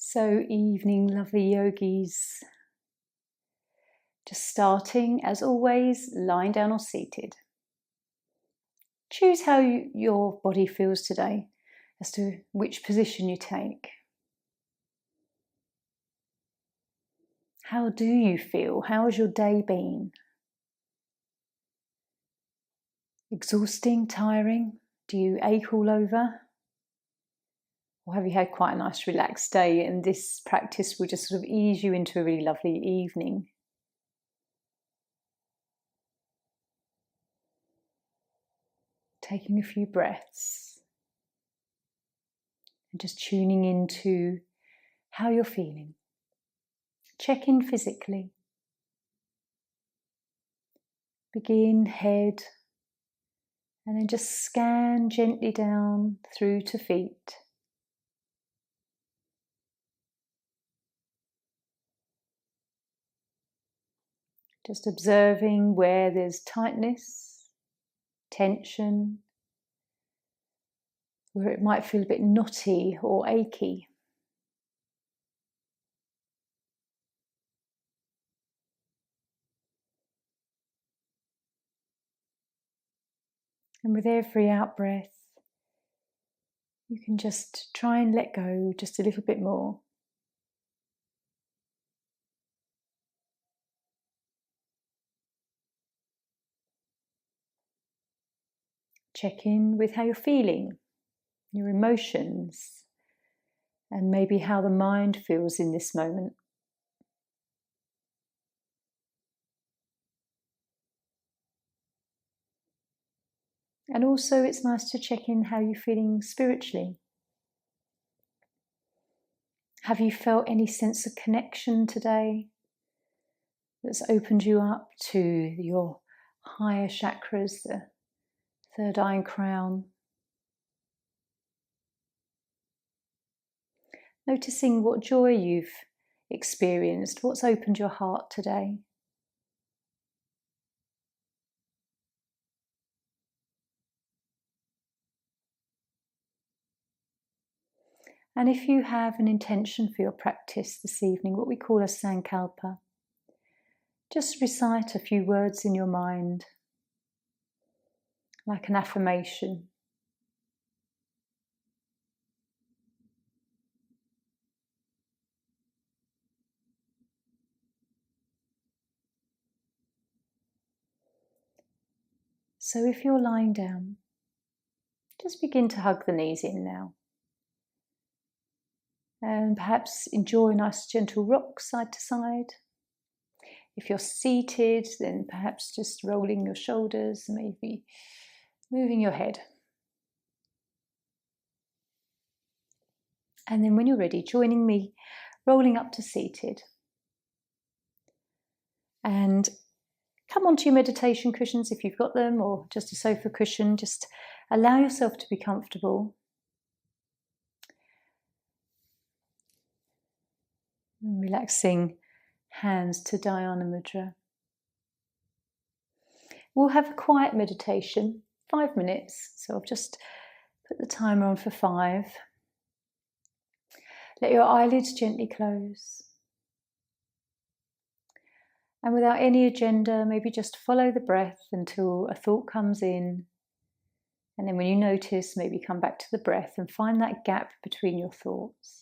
So, evening, lovely yogis. Just starting, as always, lying down or seated. Choose how your body feels today as to which position you take. How do you feel? How has your day been? Exhausting, tiring? Do you ache all over? Or have you had quite a nice relaxed day and this practice will just sort of ease you into a really lovely evening? Taking a few breaths and just tuning into how you're feeling. Check in physically. Begin head and then just scan gently down through to feet. Just observing where there's tightness, tension, where it might feel a bit knotty or achy. And with every out breath, you can just try and let go just a little bit more. Check in with how you're feeling, your emotions, and maybe how the mind feels in this moment. And also it's nice to check in how you're feeling spiritually. Have you felt any sense of connection today that's opened you up to your higher chakras, the third eye and crown? Noticing what joy you've experienced, what's opened your heart today. And if you have an intention for your practice this evening, what we call a sankalpa, just recite a few words in your mind, like an affirmation. So if you're lying down, just begin to hug the knees in now. And perhaps enjoy a nice gentle rock side to side. If you're seated, then perhaps just rolling your shoulders, maybe moving your head. And then when you're ready, joining me, rolling up to seated. And come onto your meditation cushions if you've got them, or just a sofa cushion. Just allow yourself to be comfortable. Relaxing hands to Dhyana Mudra. We'll have a quiet meditation, 5 minutes. So I've just put the timer on for 5. Let your eyelids gently close. And without any agenda, maybe just follow the breath until a thought comes in. And then when you notice, maybe come back to the breath and find that gap between your thoughts.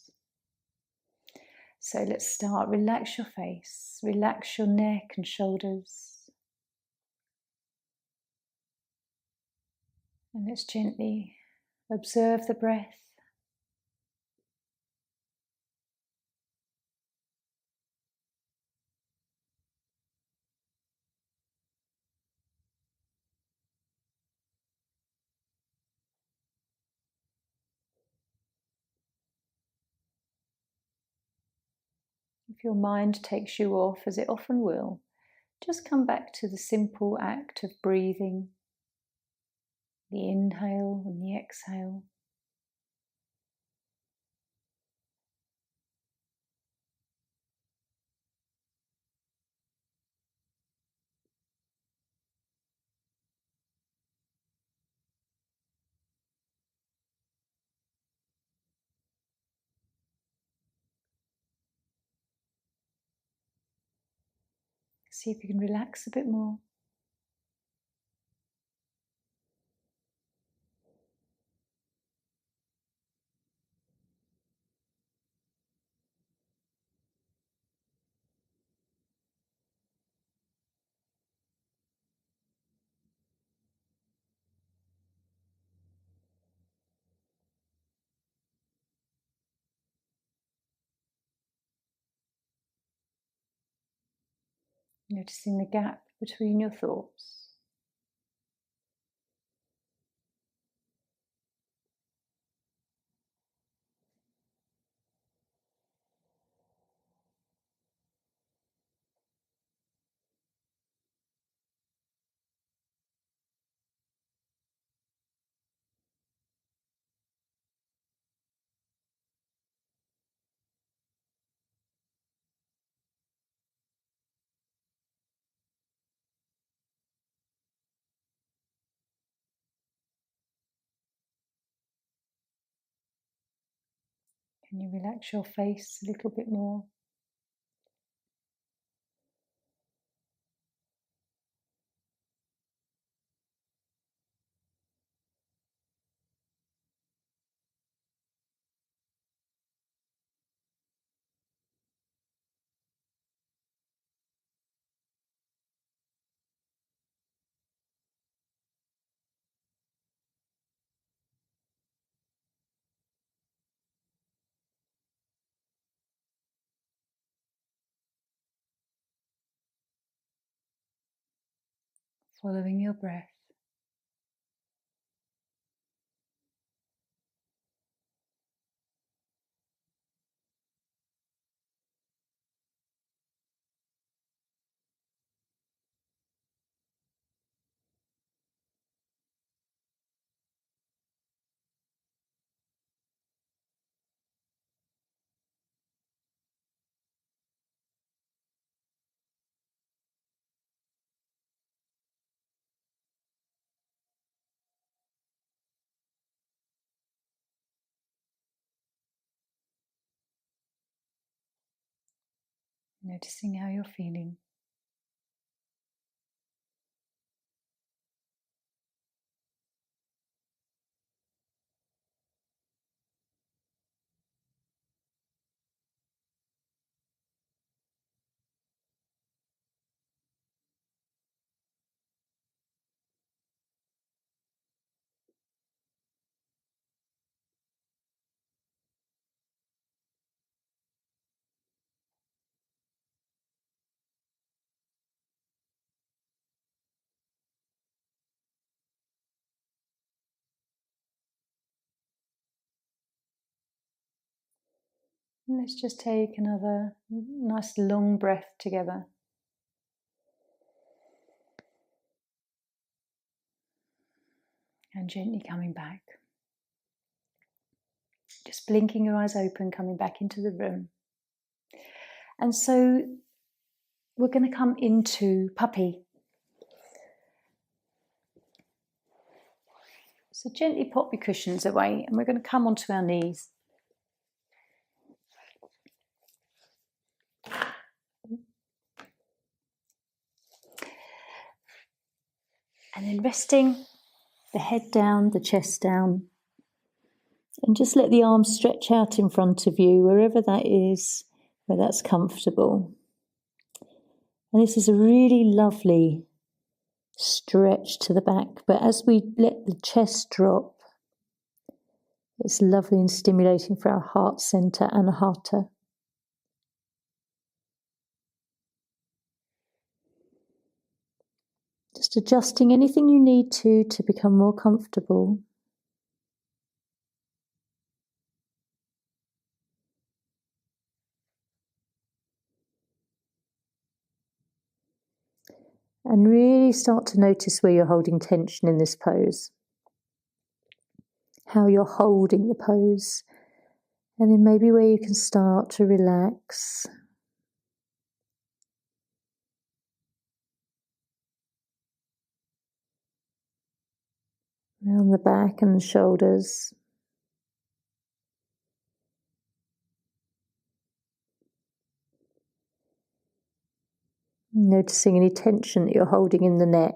So let's start. Relax your face, relax your neck and shoulders. And let's gently observe the breath. If your mind takes you off, as it often will, just come back to the simple act of breathing, the inhale and the exhale. See if you can relax a bit more. Noticing the gap between your thoughts. Can you relax your face a little bit more? Following your breath. Noticing how you're feeling. And let's just take another nice long breath together. And gently coming back. Just blinking your eyes open, coming back into the room. And so we're going to come into puppy. So gently pop your cushions away and we're going to come onto our knees. And then resting the head down, the chest down. And just let the arms stretch out in front of you, wherever that is, where that's comfortable. And this is a really lovely stretch to the back. But as we let the chest drop, it's lovely and stimulating for our heart center and anahata. Just adjusting anything you need to become more comfortable. And really start to notice where you're holding tension in this pose. How you're holding the pose. And then maybe where you can start to relax. Around the back and the shoulders. Noticing any tension that you're holding in the neck.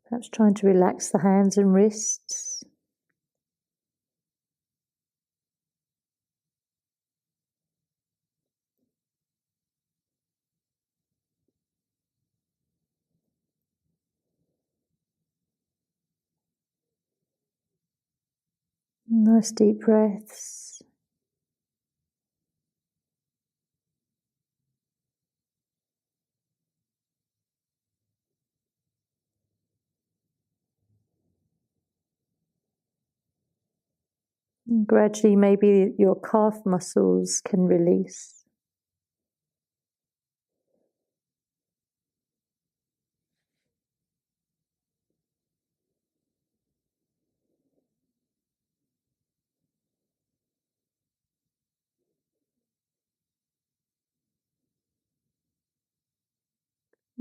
Perhaps trying to relax the hands and wrists. Nice deep breaths. And gradually, maybe your calf muscles can release.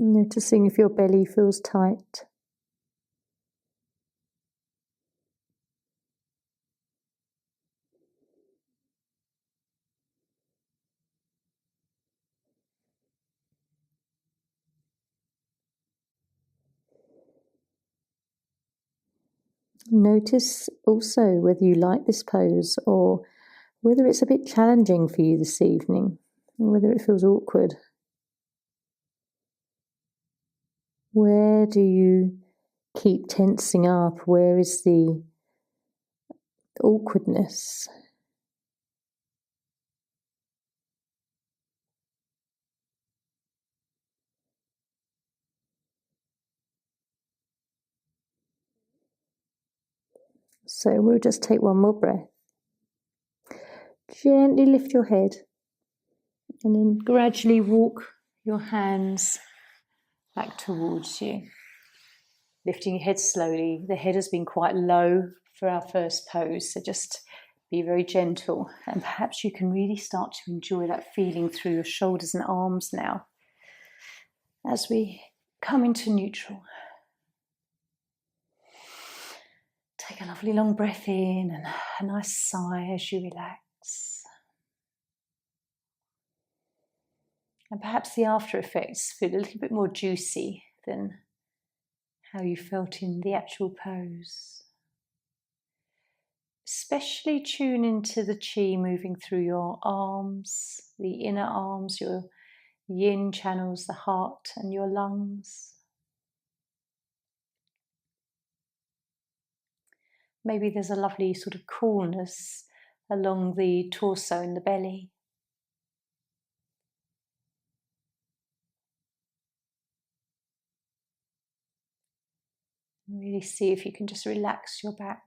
Noticing if your belly feels tight. Notice also whether you like this pose or whether it's a bit challenging for you this evening, or whether it feels awkward. Where do you keep tensing up? Where is the awkwardness? So we'll just take one more breath. Gently lift your head and then gradually walk your hands back towards you. Lifting your head slowly. The head has been quite low for our first pose, so just be very gentle. And perhaps you can really start to enjoy that feeling through your shoulders and arms now as we come into neutral. Take a lovely long breath in and a nice sigh as you relax. And perhaps the after effects feel a little bit more juicy than how you felt in the actual pose. Especially tune into the chi moving through your arms, the inner arms, your yin channels, the heart and your lungs. Maybe there's a lovely sort of coolness along the torso and the belly. Really see if you can just relax your back.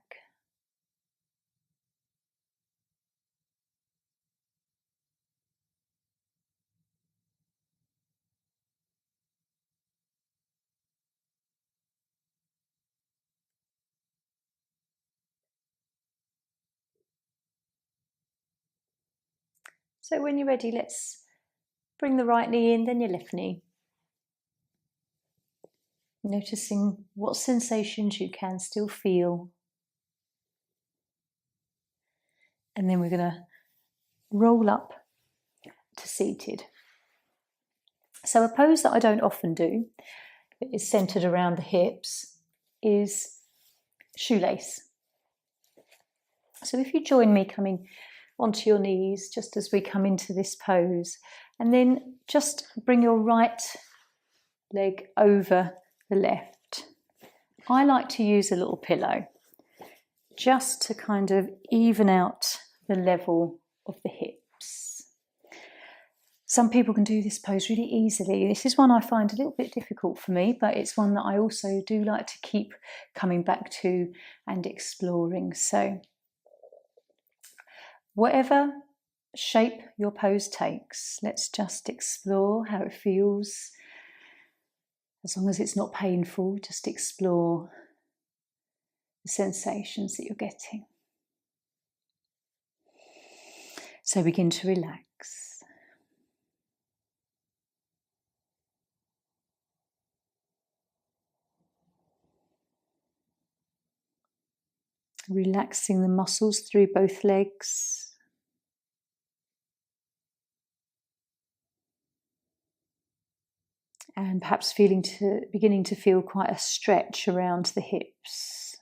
So when you're ready, let's bring the right knee in, then your left knee. Noticing what sensations you can still feel. And then we're going to roll up to seated. So a pose that I don't often do, that is centered around the hips, is shoelace. So if you join me coming onto your knees just as we come into this pose, and then just bring your right leg over the left. I like to use a little pillow just to kind of even out the level of the hips. Some people can do this pose really easily. This is one I find a little bit difficult for me, but it's one that I also do like to keep coming back to and exploring. So whatever shape your pose takes, let's just explore how it feels. As long as it's not painful, just explore the sensations that you're getting. So begin to relax. Relaxing the muscles through both legs. And perhaps beginning to feel quite a stretch around the hips.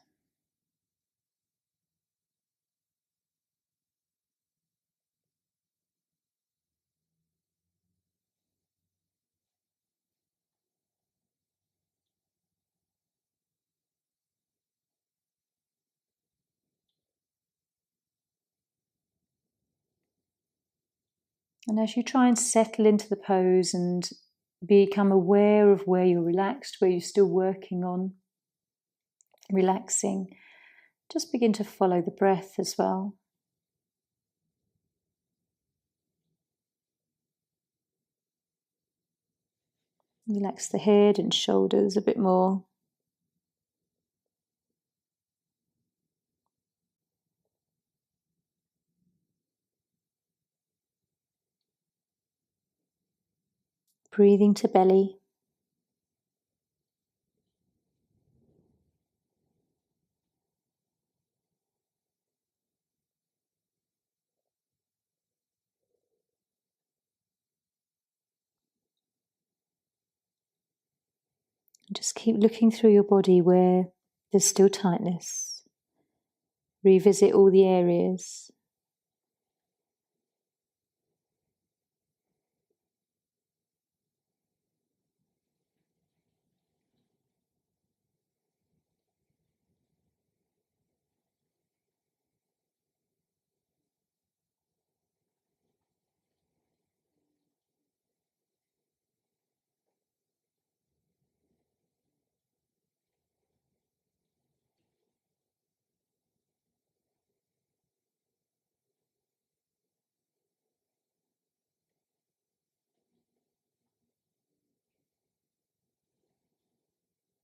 And as you try and settle into the pose and become aware of where you're relaxed, where you're still working on relaxing, just begin to follow the breath as well. Relax the head and shoulders a bit more. Breathing to belly. Just keep looking through your body where there's still tightness. Revisit all the areas.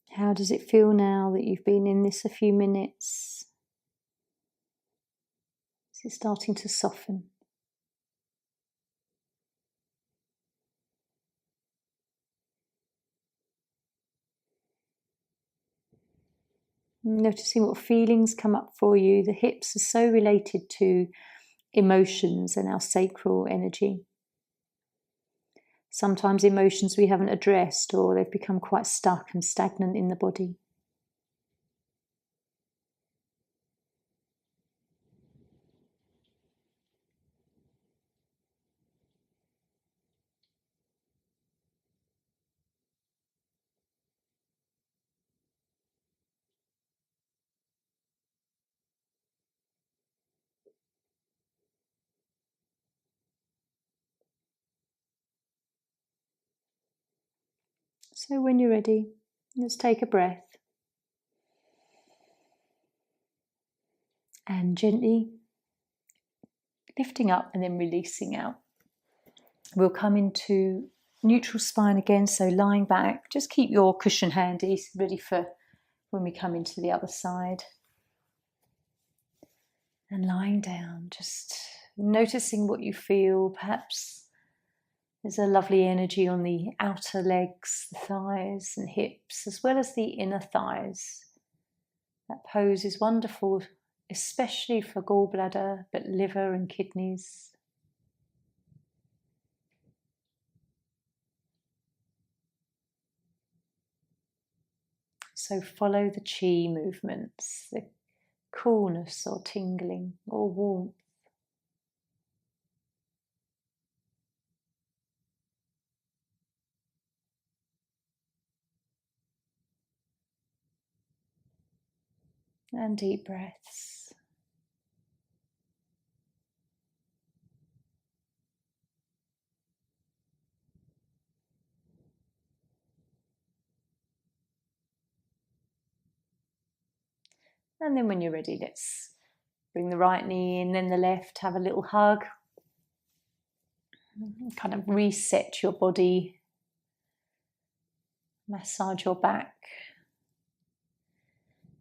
How does it feel now that you've been in this a few minutes? Is it starting to soften? Noticing what feelings come up for you. The hips are so related to emotions and our sacral energy. Sometimes emotions we haven't addressed, or they've become quite stuck and stagnant in the body. So when you're ready, let's take a breath. And gently lifting up and then releasing out. We'll come into neutral spine again, so lying back. Just keep your cushion handy, ready for when we come into the other side. And lying down, just noticing what you feel. Perhaps there's a lovely energy on the outer legs, the thighs and hips, as well as the inner thighs. That pose is wonderful, especially for gallbladder, but liver and kidneys. So follow the chi movements, the coolness or tingling or warmth. And deep breaths. And then when you're ready, let's bring the right knee in, then the left, have a little hug. Kind of reset your body. Massage your back.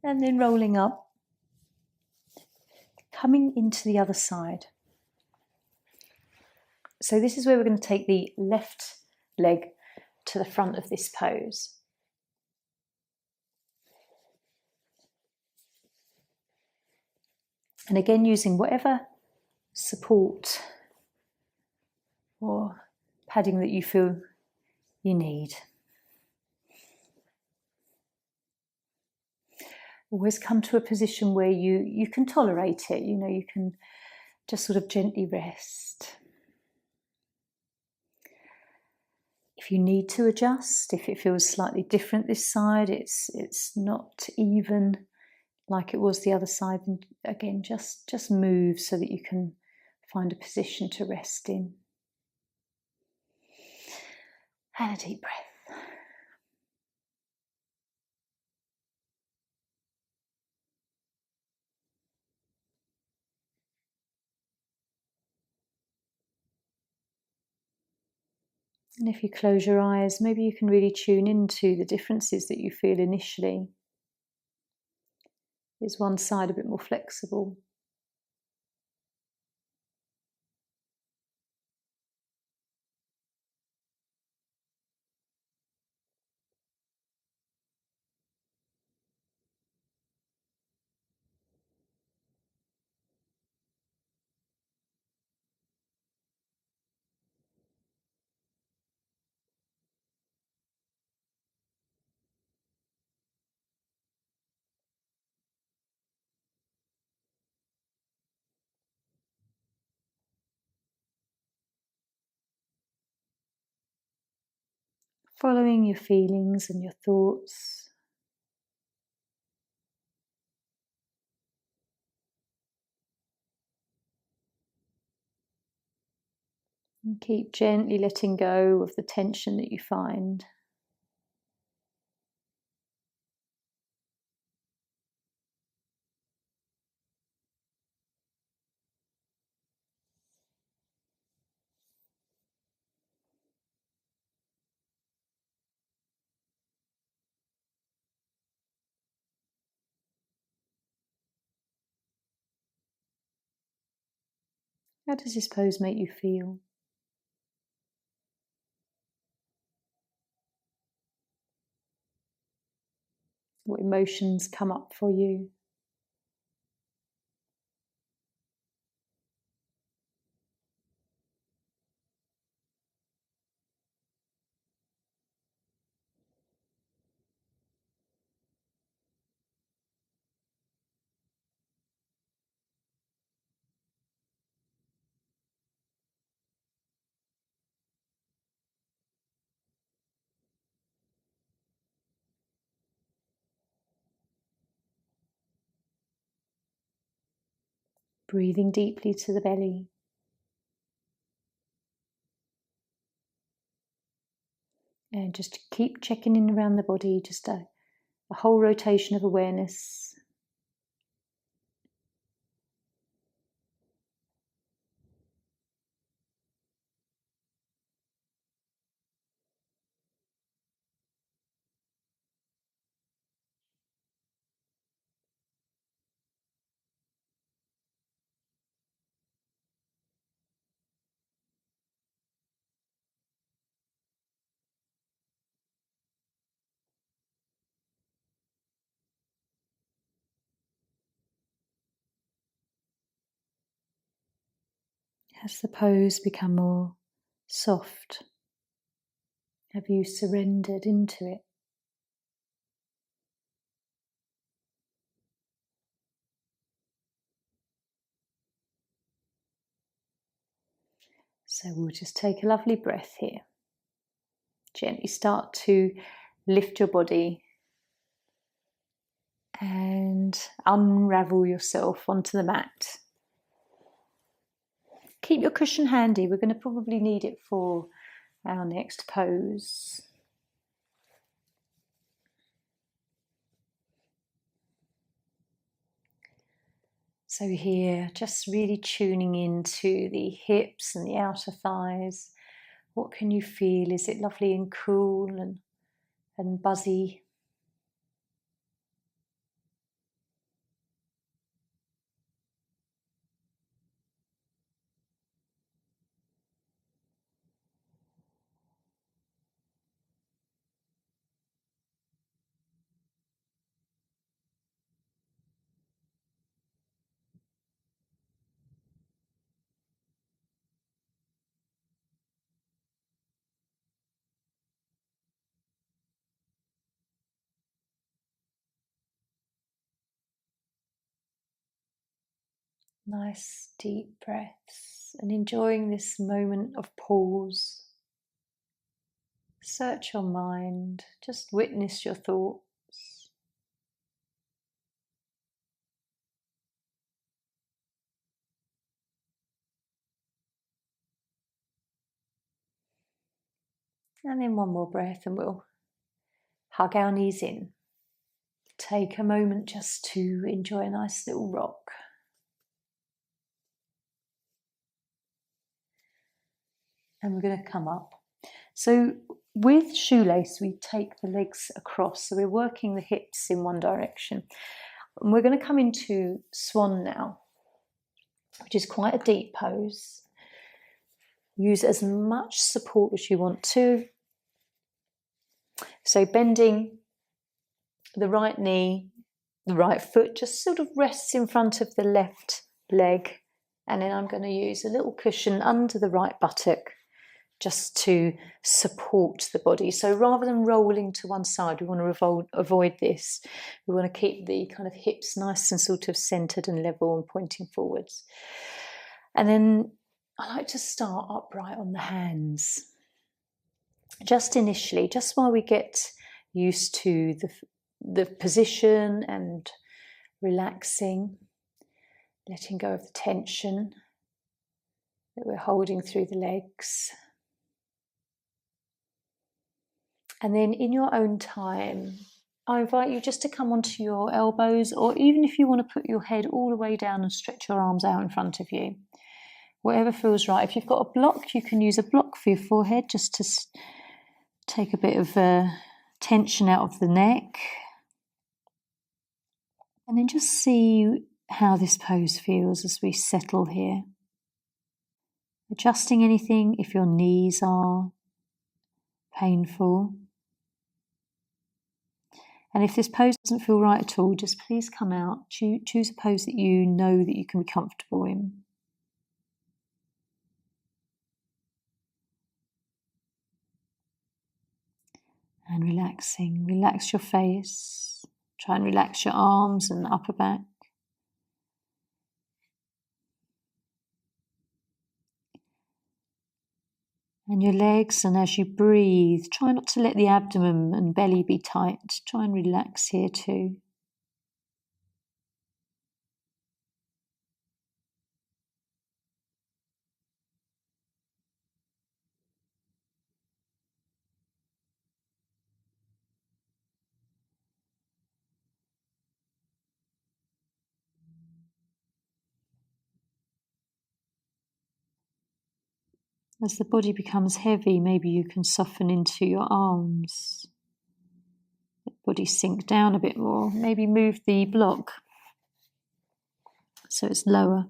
And then rolling up. Coming into the other side. So this is where we're going to take the left leg to the front of this pose. And again, using whatever support or padding that you feel you need. Always come to a position where you can tolerate it, you can just sort of gently rest. If you need to adjust, if it feels slightly different this side, it's not even like it was the other side, and again, just move so that you can find a position to rest in. And a deep breath. And if you close your eyes, maybe you can really tune into the differences that you feel initially. Is one side a bit more flexible? Following your feelings and your thoughts. And keep gently letting go of the tension that you find. How does this pose make you feel? What emotions come up for you? Breathing deeply to the belly. And just keep checking in around the body, just a whole rotation of awareness. Has the pose become more soft? Have you surrendered into it? So we'll just take a lovely breath here. Gently start to lift your body and unravel yourself onto the mat. Keep your cushion handy. We're going to probably need it for our next pose. So here, just really tuning into the hips and the outer thighs. What can you feel? Is it lovely and cool and buzzy? Nice deep breaths and enjoying this moment of pause. Search your mind, just witness your thoughts. And then one more breath and we'll hug our knees in. Take a moment just to enjoy a nice little rock. And we're going to come up. So with shoelace, we take the legs across. So we're working the hips in one direction. And we're going to come into swan now, which is quite a deep pose. Use as much support as you want to. So bending the right knee, the right foot just sort of rests in front of the left leg. And then I'm going to use a little cushion under the right buttock just to support the body. So rather than rolling to one side, we want to avoid this. We want to keep the kind of hips nice and sort of centered and level and pointing forwards. And then I like to start upright on the hands. Just initially, just while we get used to the position and relaxing, letting go of the tension that we're holding through the legs. And then in your own time, I invite you just to come onto your elbows, or even if you want to put your head all the way down and stretch your arms out in front of you. Whatever feels right. If you've got a block, you can use a block for your forehead just to take a bit of tension out of the neck. And then just see how this pose feels as we settle here. Adjusting anything if your knees are painful. And if this pose doesn't feel right at all, just please come out. Choose a pose that you know that you can be comfortable in. And relaxing. Relax your face. Try and relax your arms and upper back. And your legs, and as you breathe, try not to let the abdomen and belly be tight. Try and relax here too. As the body becomes heavy, maybe you can soften into your arms. Let the body sink down a bit more. Maybe move the block so it's lower.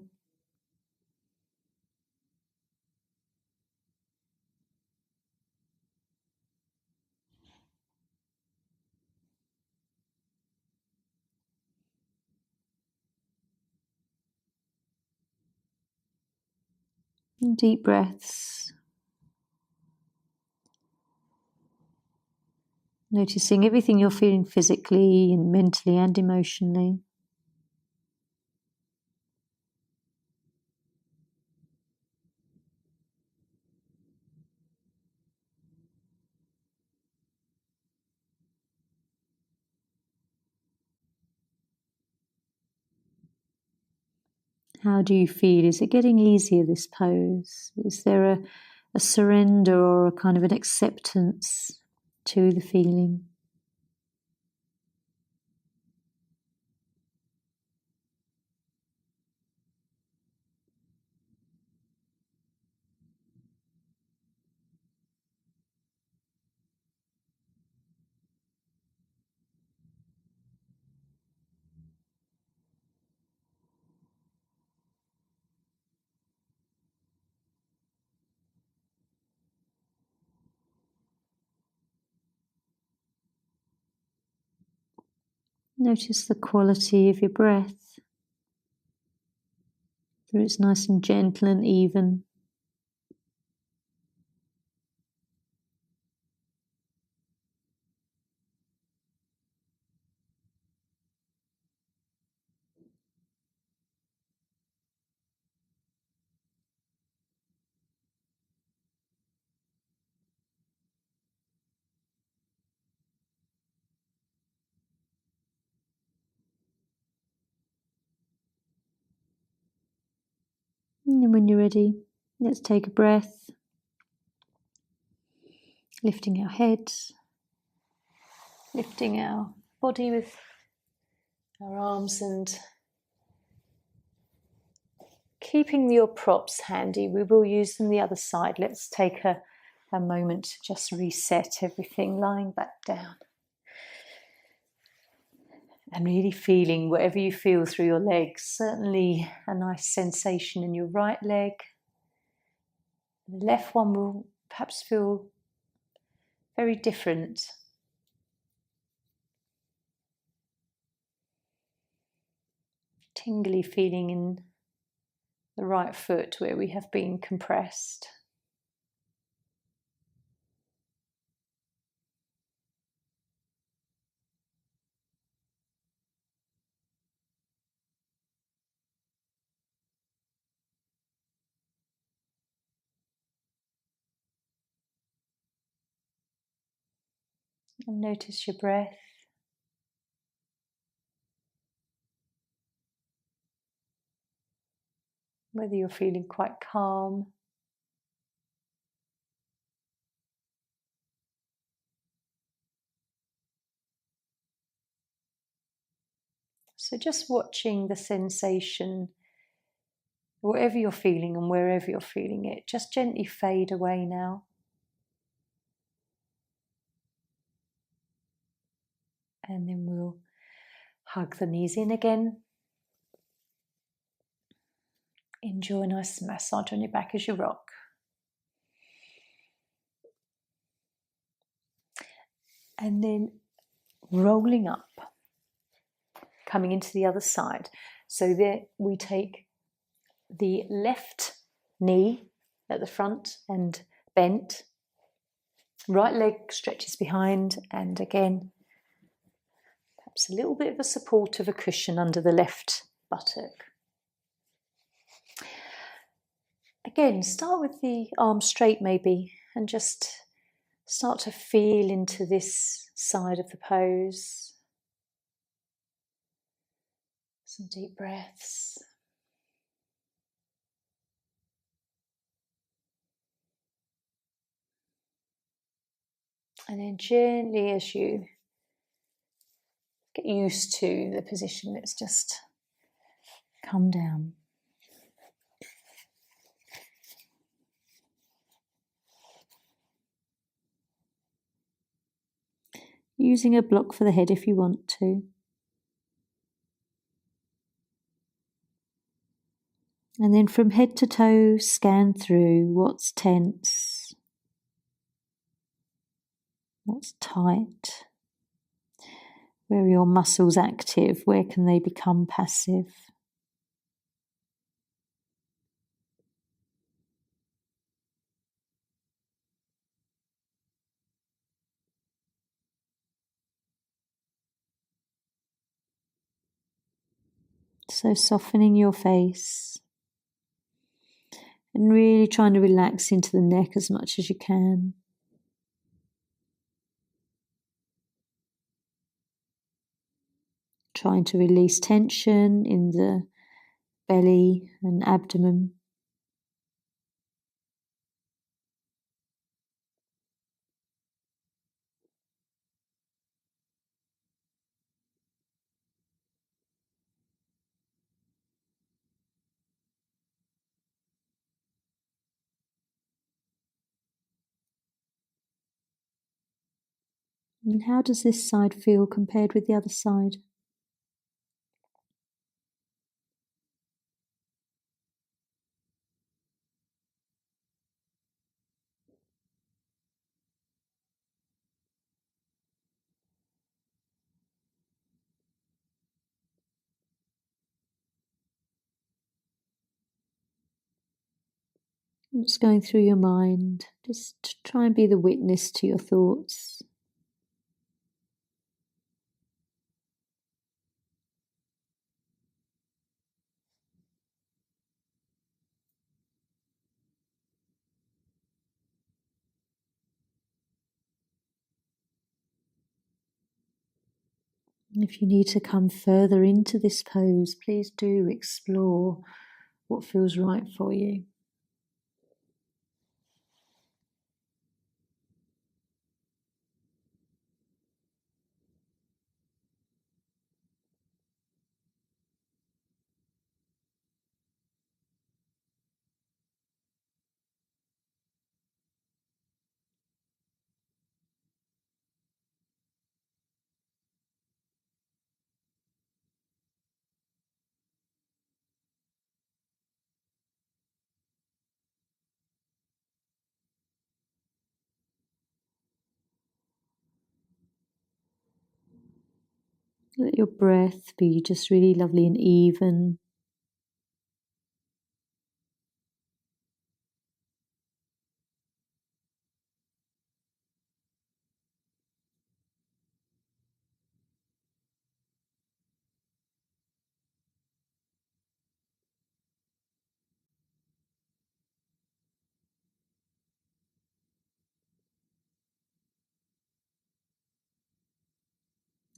And deep breaths. Noticing everything you're feeling physically and mentally and emotionally. How do you feel? Is it getting easier, this pose? Is there a surrender or a kind of an acceptance to the feeling? Notice the quality of your breath. Whether it's nice and gentle and even. And when you're ready, let's take a breath, lifting our head, lifting our body with our arms, and keeping your props handy. We will use them the other side. Let's take a moment to just reset everything, lying back down. And really feeling whatever you feel through your legs. Certainly a nice sensation in your right leg. The left one will perhaps feel very different. Tingly feeling in the right foot where we have been compressed. And notice your breath. Whether you're feeling quite calm, so just watching the sensation, whatever you're feeling and wherever you're feeling it, just gently fade away now. And then we'll hug the knees in again. Enjoy a nice massage on your back as you rock. And then rolling up, coming into the other side. So there we take the left knee at the front and bent. Right leg stretches behind, and again, perhaps a little bit of a support of a cushion under the left buttock. Again, start with the arms straight maybe, and just start to feel into this side of the pose. Some deep breaths. And then gently, as you get used to the position, let's just come down. Using a block for the head if you want to. And then from head to toe, scan through what's tense, what's tight, where are your muscles active, where can they become passive. So softening your face and really trying to relax into the neck as much as you can. Trying to release tension in the belly and abdomen. And how does this side feel compared with the other side? What's going through your mind? Just try and be the witness to your thoughts. If you need to come further into this pose, please do explore what feels right for you. Let your breath be just really lovely and even.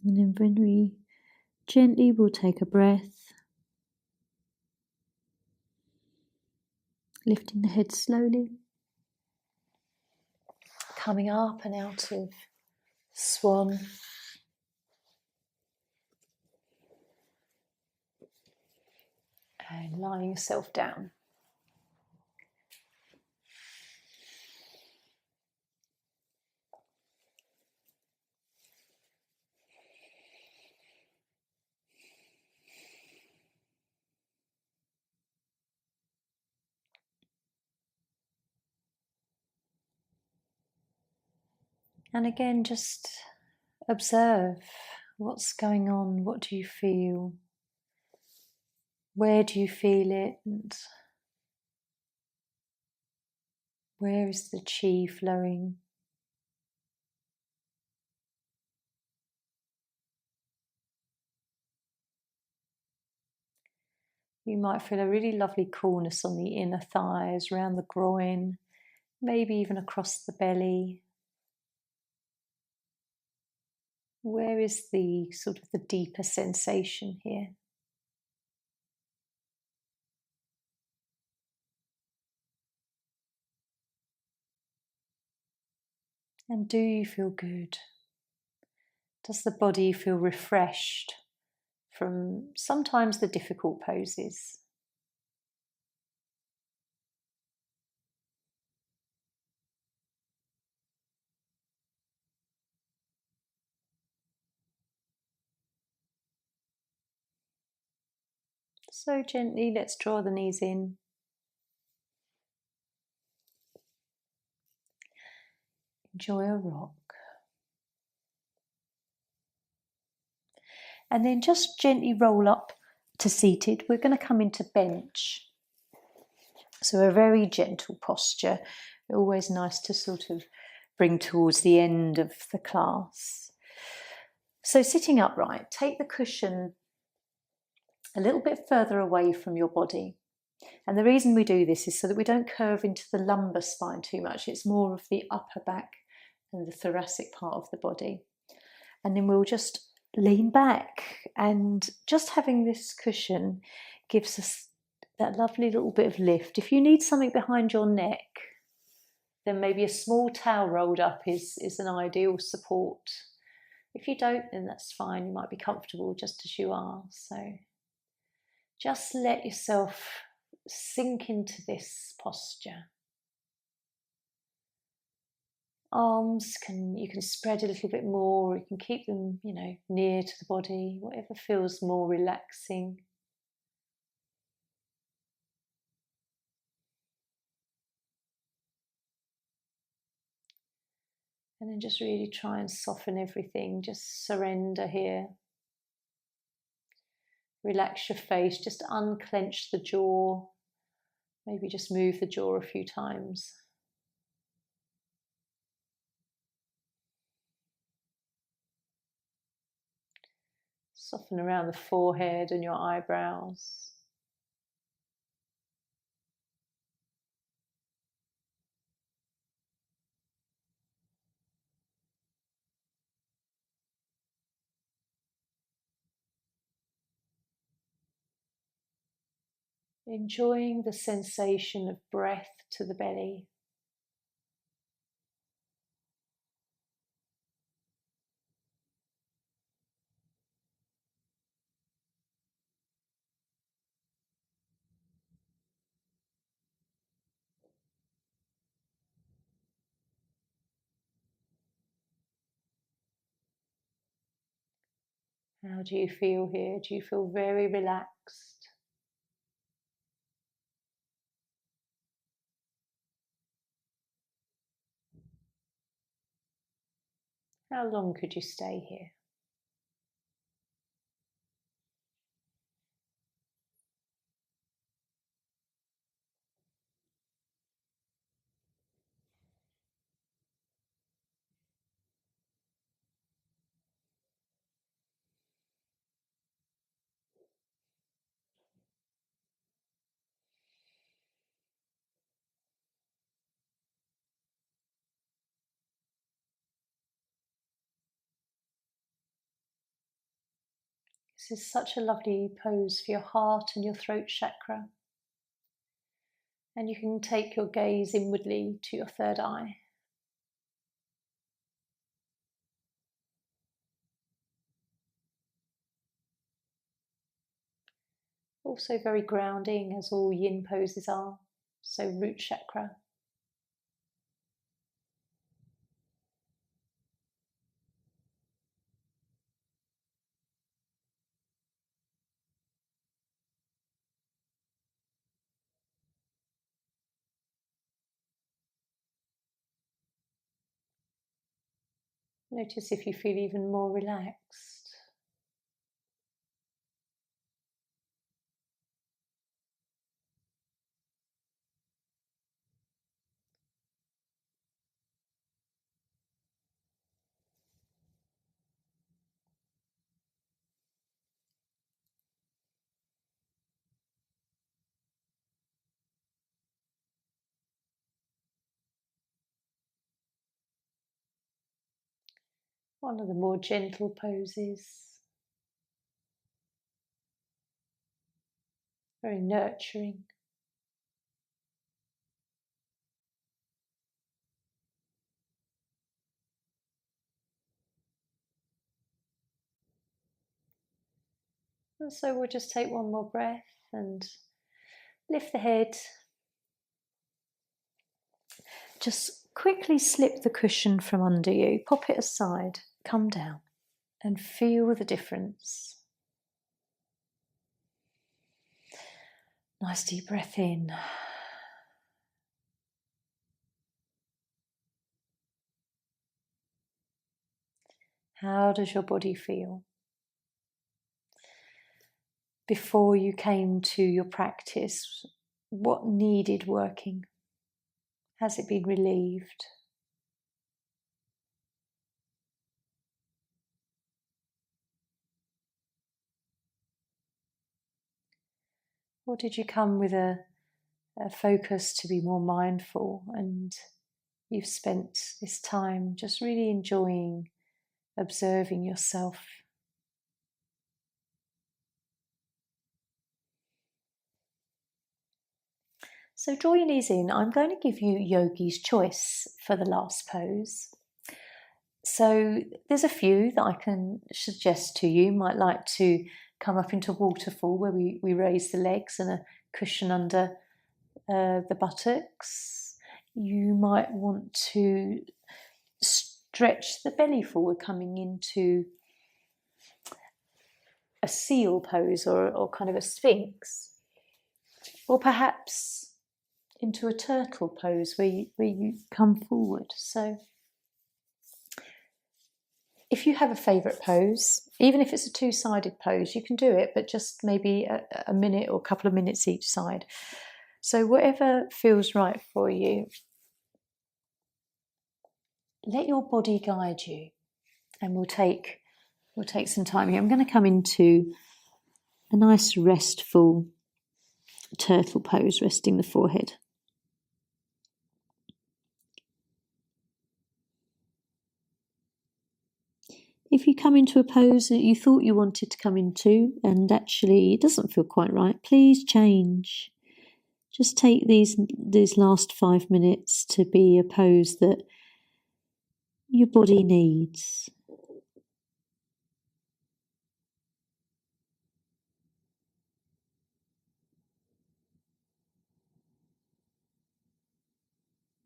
And then when we gently will take a breath, lifting the head slowly, coming up and out of swan, and lying yourself down. And again, just observe what's going on, what do you feel, where do you feel it, and where is the chi flowing. You might feel a really lovely coolness on the inner thighs, around the groin, maybe even across the belly. Where is the sort of the deeper sensation here? And do you feel good? Does the body feel refreshed from sometimes the difficult poses? So gently, let's draw the knees in. Enjoy a rock. And then just gently roll up to seated. We're going to come into bench. So a very gentle posture. Always nice to sort of bring towards the end of the class. So sitting upright, take the cushion a little bit further away from your body. And the reason we do this is so that we don't curve into the lumbar spine too much. It's more of the upper back and the thoracic part of the body. And then we'll just lean back, and just having this cushion gives us that lovely little bit of lift. If you need something behind your neck, then maybe a small towel rolled up is an ideal support. If you don't, then that's fine. You might be comfortable just as you are. So just let yourself sink into this posture. Arms you can spread a little bit more, you can keep them, near to the body, whatever feels more relaxing. And then just really try and soften everything, just surrender here. Relax your face, just unclench the jaw, maybe just move the jaw a few times. Soften around the forehead and your eyebrows. enjoying the sensation of breath to the belly. How do you feel here? Do you feel very relaxed? How long could you stay here? This is such a lovely pose for your heart and your throat chakra. And you can take your gaze inwardly to your third eye. Also very grounding, as all yin poses are. So root chakra. Notice if you feel even more relaxed. One of the more gentle poses. Very nurturing. And so we'll just take one more breath and lift the head. Just quickly slip the cushion from under you, pop it aside, come down and feel the difference. Nice deep breath in. How does your body feel? Before you came to your practice, what needed working? Has it been relieved? Or did you come with a focus to be more mindful, and you've spent this time just really enjoying observing yourself? So draw your knees in. I'm going to give you yogi's choice for the last pose. So there's a few that I can suggest to you. You might like to come up into waterfall, where we raise the legs and a cushion under the buttocks. You might want to stretch the belly forward, coming into a seal pose or kind of a sphinx. Or perhaps into a turtle pose where you come forward. So if you have a favourite pose, even if it's a two-sided pose, you can do it, but just maybe a minute or a couple of minutes each side. So whatever feels right for you, let your body guide you, and we'll take some time here. I'm going to come into a nice restful turtle pose, resting the forehead. If you come into a pose that you thought you wanted to come into and actually it doesn't feel quite right, please change. just take these last 5 minutes to be a pose that your body needs.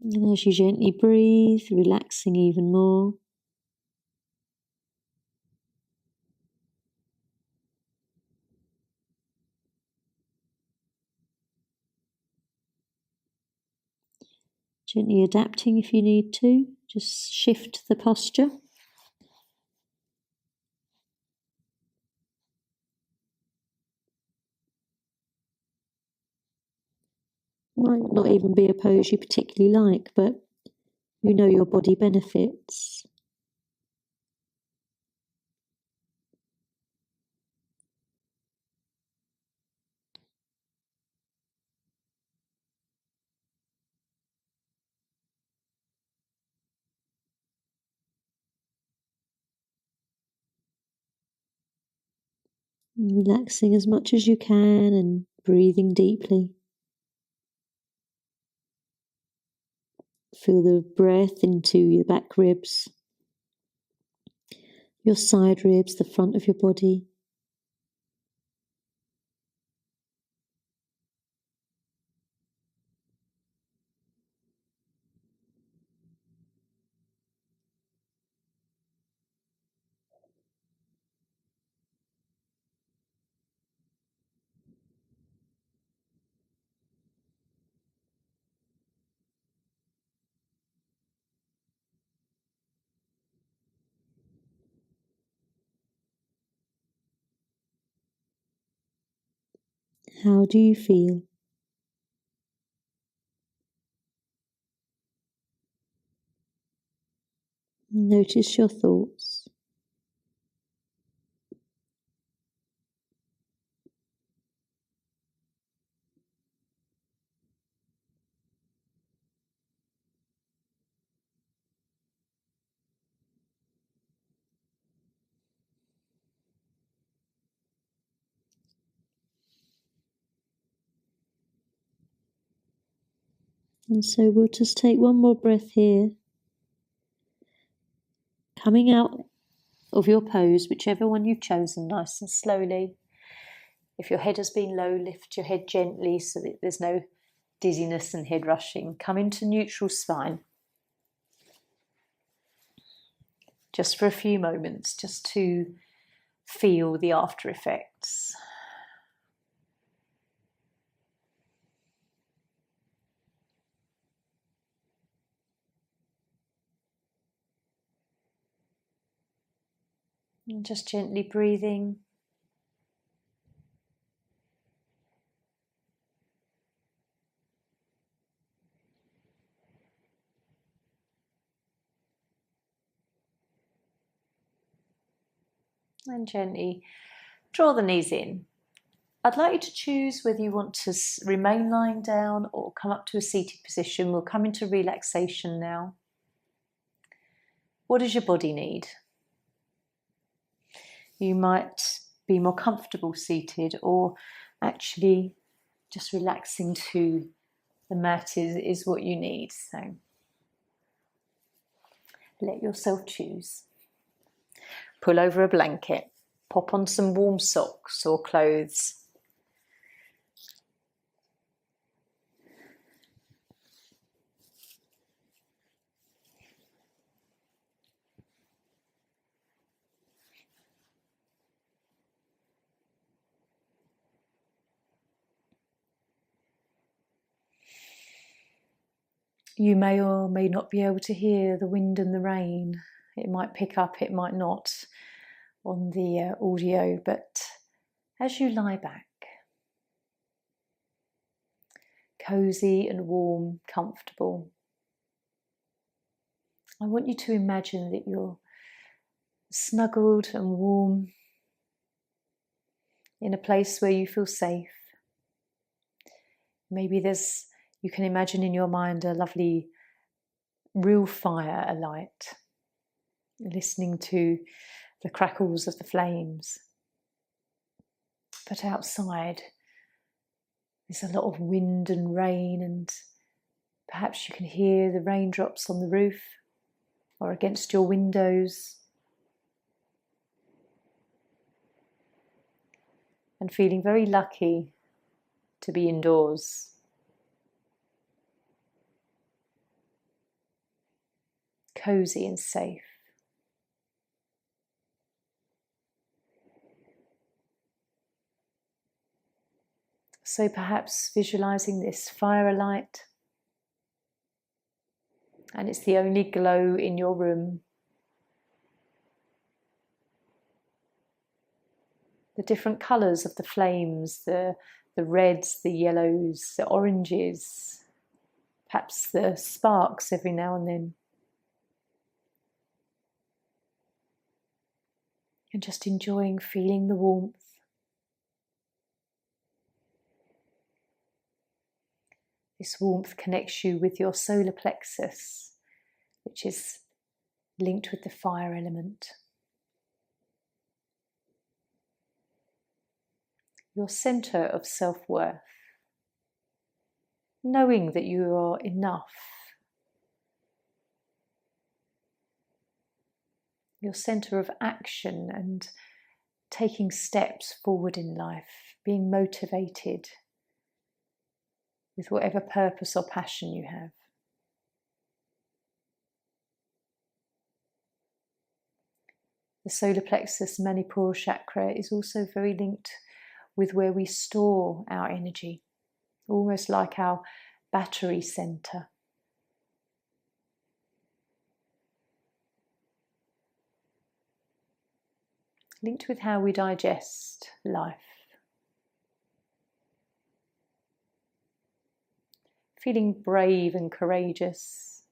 And as you gently breathe, relaxing even more. Gently adapting if you need to, just shift the posture. Might not even be a pose you particularly like, but you know your body benefits. Relaxing as much as you can and breathing deeply. Feel the breath into your back ribs, your side ribs, the front of your body. How do you feel? Notice your thoughts. And so we'll just take one more breath here. Coming out of your pose, whichever one you've chosen, nice and slowly. If your head has been low, lift your head gently so that there's no dizziness and head rushing. Come into neutral spine. Just for a few moments, just to feel the after effects. And just gently breathing. And gently draw the knees in. I'd like you to choose whether you want to remain lying down or come up to a seated position. We'll come into relaxation now. What does your body need? You might be more comfortable seated, or actually just relaxing to the mat is what you need. So let yourself choose. Pull over a blanket, pop on some warm socks or clothes. You may or may not be able to hear the wind and the rain. It might pick up, it might not on the audio, but as you lie back, cozy and warm, comfortable, I want you to imagine that you're snuggled and warm in a place where you feel safe. Maybe you can imagine in your mind a lovely real fire alight, listening to the crackles of the flames. But outside, There's a lot of wind and rain, and perhaps you can hear the raindrops on the roof or against your windows. And feeling very lucky to be indoors. Cozy and safe. So perhaps visualizing this firelight, and it's the only glow in your room. The different colours of the flames, the reds, the yellows, the oranges, perhaps the sparks every now and then. And just enjoying feeling the warmth. This warmth connects you with your solar plexus, which is linked with the fire element. Your centre of self-worth. Knowing that you are enough. Your centre of action and taking steps forward in life, being motivated with whatever purpose or passion you have. The solar plexus Manipura chakra is also very linked with where we store our energy, almost like our battery centre. Linked with how we digest life. Feeling brave and courageous.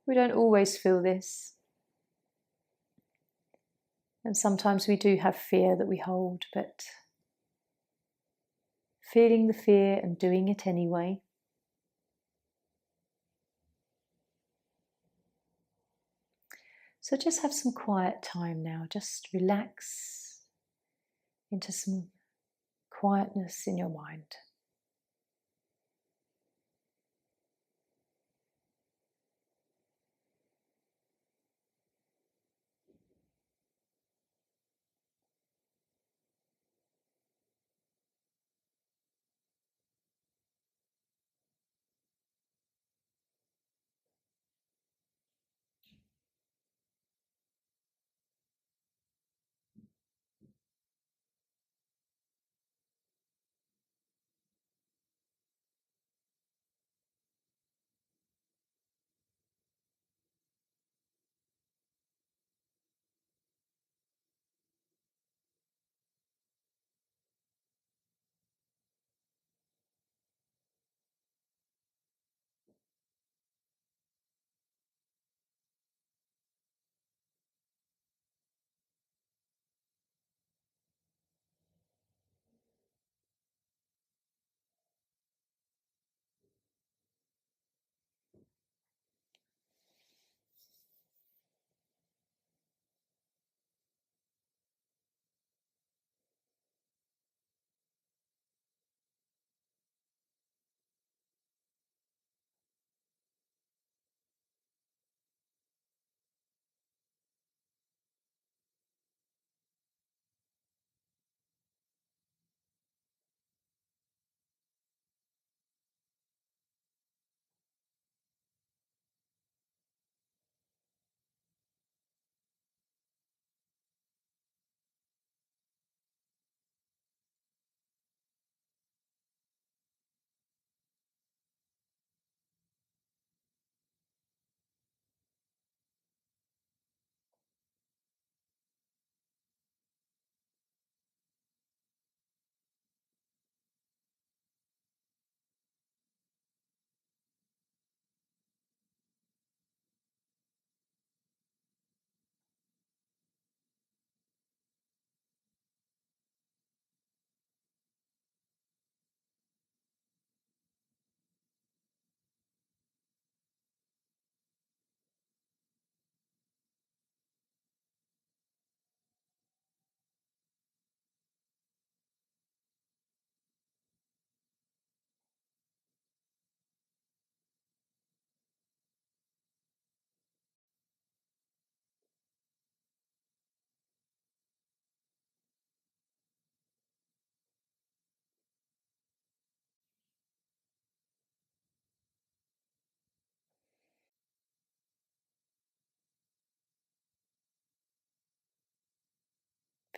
We don't always feel this. And sometimes we do have fear that we hold, but feeling the fear and doing it anyway. So just have some quiet time now. Just relax into some quietness in your mind.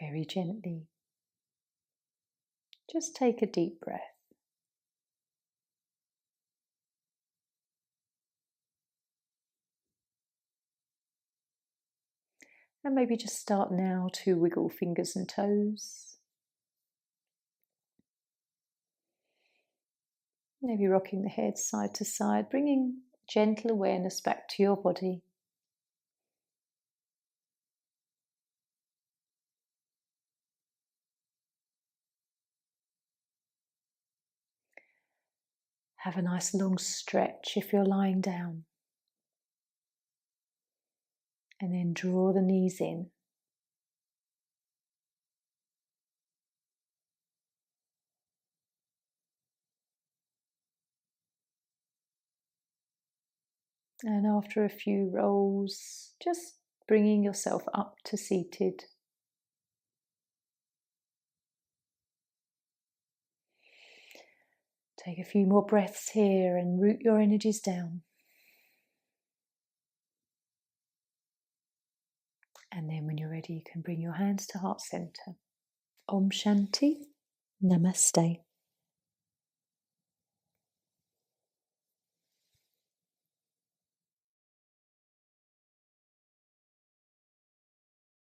very gently. Just take a deep breath. And maybe just start now to wiggle fingers and toes. Maybe rocking the head side to side, bringing gentle awareness back to your body. Have a nice long stretch if you're lying down. And then draw the knees in. And after a few rolls, just bringing yourself up to seated. Take a few more breaths here and root your energies down. And then when you're ready, you can bring your hands to heart center. Om Shanti. Namaste.